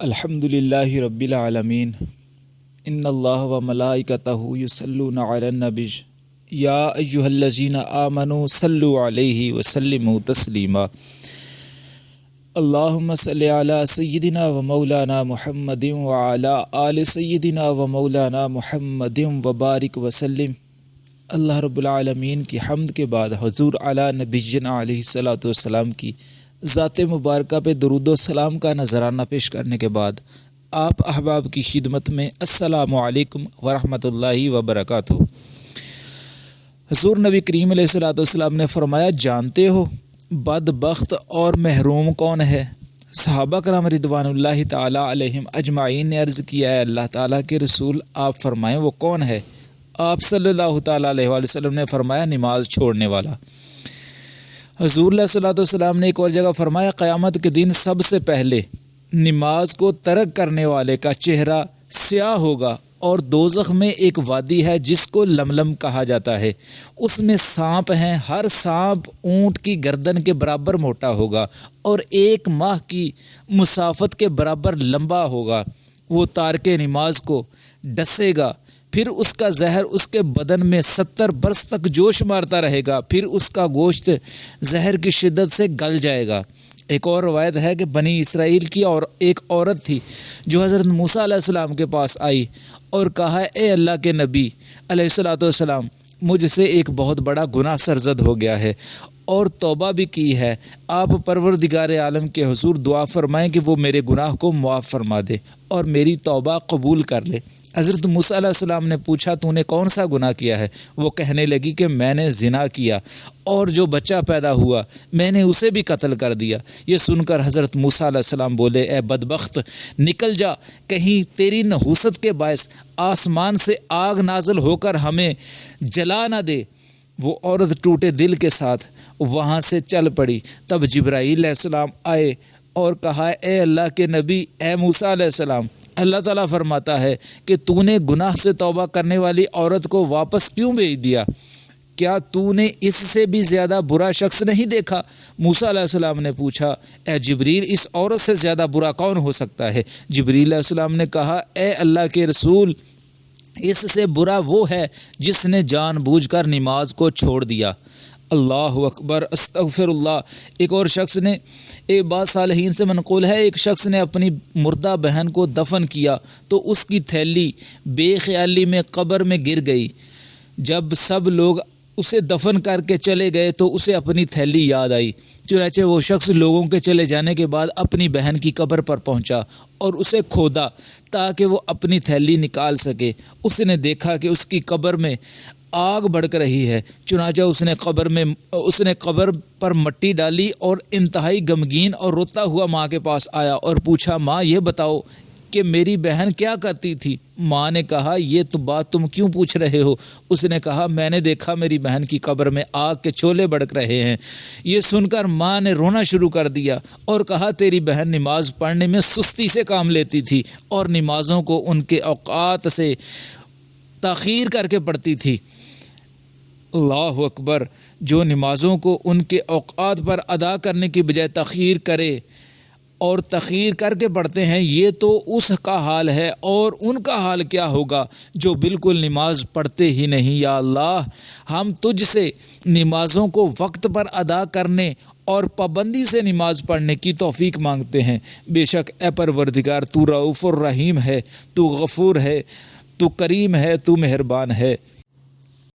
الحمد للہ رب العالمین ان اللہ و ملائکتہ یصلون علی النبی یا ایہا الذین آمنوا صلوا علیہ وسلموا تسلیما اللہم صلی علی سیدنا و مولانا محمد وعلی آل سیدنا و مولانا محمد وبارک وسلم۔ اللہ رب العالمین کی حمد کے بعد حضور علی نبینا علیہ الصلوۃ والسلام کی ذات مبارکہ پہ درود و سلام کا نذرانہ پیش کرنے کے بعد آپ احباب کی خدمت میں السلام علیکم ورحمۃ اللہ وبرکاتہ۔ حضور نبی کریم علیہ الصلوۃ والسلام نے فرمایا، جانتے ہو بدبخت اور محروم کون ہے؟ صحابہ کرام رضوان اللہ تعالی علیہم اجمعین نے عرض کیا ہے اللہ تعالیٰ کے رسول آپ فرمائیں وہ کون ہے؟ آپ صلی اللہ تعالیٰ علیہ وآلہ وسلم نے فرمایا نماز چھوڑنے والا۔ حضور علیہ الصلوۃ والسلام نے ایک اور جگہ فرمایا قیامت کے دن سب سے پہلے نماز کو ترک کرنے والے کا چہرہ سیاہ ہوگا، اور دوزخ میں ایک وادی ہے جس کو لملم کہا جاتا ہے، اس میں سانپ ہیں، ہر سانپ اونٹ کی گردن کے برابر موٹا ہوگا اور 1 ماہ کی مسافت کے برابر لمبا ہوگا۔ وہ تارک نماز کو ڈسے گا، پھر اس کا زہر اس کے بدن میں 70 برس تک جوش مارتا رہے گا، پھر اس کا گوشت زہر کی شدت سے گل جائے گا۔ ایک اور روایت ہے کہ بنی اسرائیل کی اور ایک عورت تھی جو حضرت موسیٰ علیہ السلام کے پاس آئی اور کہا، اے اللہ کے نبی علیہ الصلوۃ والسلام، مجھ سے ایک بہت بڑا گناہ سرزد ہو گیا ہے اور توبہ بھی کی ہے، آپ پروردگار عالم کے حضور دعا فرمائیں کہ وہ میرے گناہ کو معاف فرما دے اور میری توبہ قبول کر لے۔ حضرت موسیٰ علیہ السلام نے پوچھا تو نے کون سا گناہ کیا ہے؟ وہ کہنے لگی کہ میں نے زنا کیا اور جو بچہ پیدا ہوا میں نے اسے بھی قتل کر دیا۔ یہ سن کر حضرت موسیٰ علیہ السلام بولے، اے بدبخت نکل جا، کہیں تیری نحوست کے باعث آسمان سے آگ نازل ہو کر ہمیں جلا نہ دے۔ وہ عورت ٹوٹے دل کے ساتھ وہاں سے چل پڑی۔ تب جبرائیل علیہ السلام آئے اور کہا، اے اللہ کے نبی، اے موسیٰ علیہ السلام، اللہ تعالیٰ فرماتا ہے کہ تو نے گناہ سے توبہ کرنے والی عورت کو واپس کیوں بھیج دیا؟ کیا تو نے اس سے بھی زیادہ برا شخص نہیں دیکھا؟ موسیٰ علیہ السلام نے پوچھا، اے جبریل، اس عورت سے زیادہ برا کون ہو سکتا ہے؟ جبریل علیہ السلام نے کہا، اے اللہ کے رسول، اس سے برا وہ ہے جس نے جان بوجھ کر نماز کو چھوڑ دیا۔ اللہ اکبر، استغفر اللہ۔ ایک اور شخص نے، ایک بات صالحین سے منقول ہے، ایک شخص نے اپنی مردہ بہن کو دفن کیا تو اس کی تھیلی بے خیالی میں قبر میں گر گئی۔ جب سب لوگ اسے دفن کر کے چلے گئے تو اسے اپنی تھیلی یاد آئی، چنانچہ وہ شخص لوگوں کے چلے جانے کے بعد اپنی بہن کی قبر پر پہنچا اور اسے کھودا تاکہ وہ اپنی تھیلی نکال سکے۔ اس نے دیکھا کہ اس کی قبر میں آگ بھڑک رہی ہے، چنانچہ اس نے قبر پر مٹی ڈالی اور انتہائی غمگین اور روتا ہوا ماں کے پاس آیا اور پوچھا، ماں یہ بتاؤ کہ میری بہن کیا کرتی تھی؟ ماں نے کہا، یہ تو بات تم کیوں پوچھ رہے ہو؟ اس نے کہا، میں نے دیکھا میری بہن کی قبر میں آگ کے شعلے بھڑک رہے ہیں۔ یہ سن کر ماں نے رونا شروع کر دیا اور کہا، تیری بہن نماز پڑھنے میں سستی سے کام لیتی تھی اور نمازوں کو ان کے اوقات سے تاخیر کر کے پڑھتی تھی۔ اللہ اکبر، جو نمازوں کو ان کے اوقات پر ادا کرنے کی بجائے تاخیر کرے اور تاخیر کر کے پڑھتے ہیں، یہ تو اس کا حال ہے، اور ان کا حال کیا ہوگا جو بالکل نماز پڑھتے ہی نہیں۔ یا اللہ، ہم تجھ سے نمازوں کو وقت پر ادا کرنے اور پابندی سے نماز پڑھنے کی توفیق مانگتے ہیں۔ بے شک اے پروردگار، تو رؤوف الرحیم ہے، تو غفور ہے، تو کریم ہے، تو مہربان ہے۔